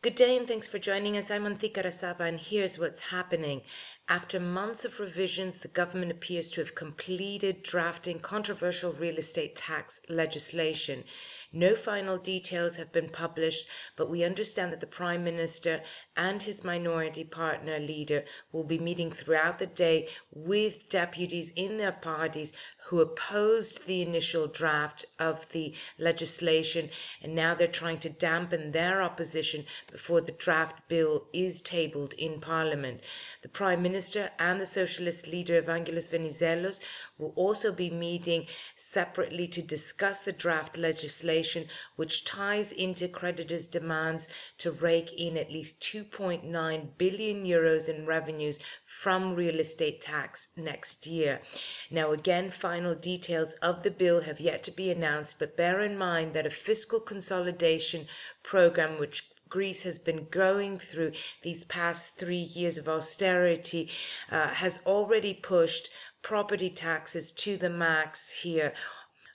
Good day and thanks for joining us. I'm Anthika Rasaba and here's what's happening. After months of revisions, the government appears to have completed drafting controversial real estate tax legislation. No final details have been published, but we understand that the Prime Minister and his minority partner leader will be meeting throughout the day with deputies in their parties who opposed the initial draft of the legislation, and now they're trying to dampen their opposition before the draft bill is tabled in Parliament. The Prime Minister and the Socialist leader Evangelos Venizelos will also be meeting separately to discuss the draft legislation, which ties into creditors' demands to rake in at least 2.9 billion euros in revenues from real estate tax next year. Now, again, final details of the bill have yet to be announced, but bear in mind that a fiscal consolidation program, which Greece has been going through these past 3 years of austerity, has already pushed property taxes to the max here.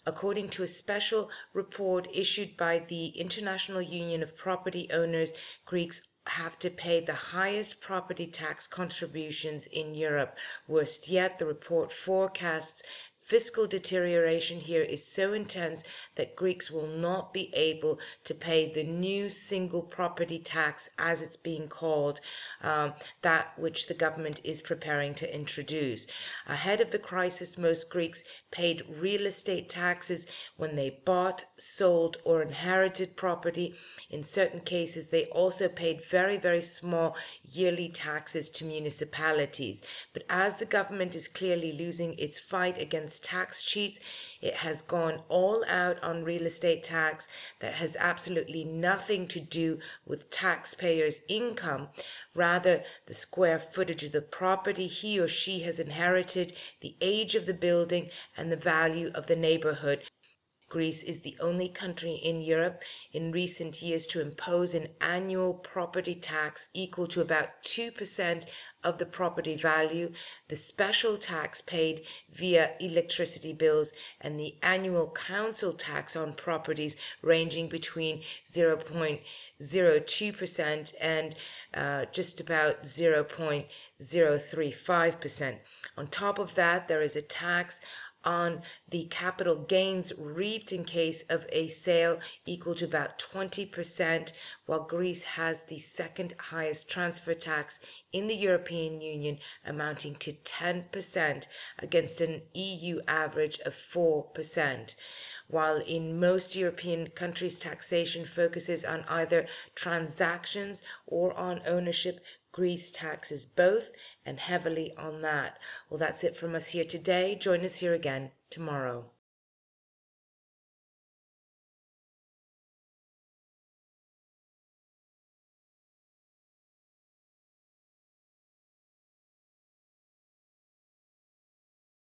According to a special report issued by the International Union of Property Owners, Greeks have to pay the highest property tax contributions in Europe. Worst yet, the report forecasts fiscal deterioration here is so intense that Greeks will not be able to pay the new single property tax, as it's being called, that which the government is preparing to introduce. Ahead of the crisis, most Greeks paid real estate taxes when they bought, sold, or inherited property. In certain cases, they also paid very, very small yearly taxes to municipalities. But as the government is clearly losing its fight against tax cheats, it has gone all out on real estate tax that has absolutely nothing to do with taxpayers' income, rather the square footage of the property he or she has inherited, the age of the building, and the value of the neighborhood. Greece is the only country in Europe in recent years to impose an annual property tax equal to about 2% of the property value, the special tax paid via electricity bills, and the annual council tax on properties ranging between 0.02% and just about 0.035%. On top of that, there is a tax on the capital gains reaped in case of a sale equal to about 20%, while Greece has the second highest transfer tax in the European Union, amounting to 10% against an EU average of 4%. While in most European countries taxation focuses on either transactions or on ownership, Greece taxes both, and heavily on that. Well, that's it from us here today. Join us here again tomorrow.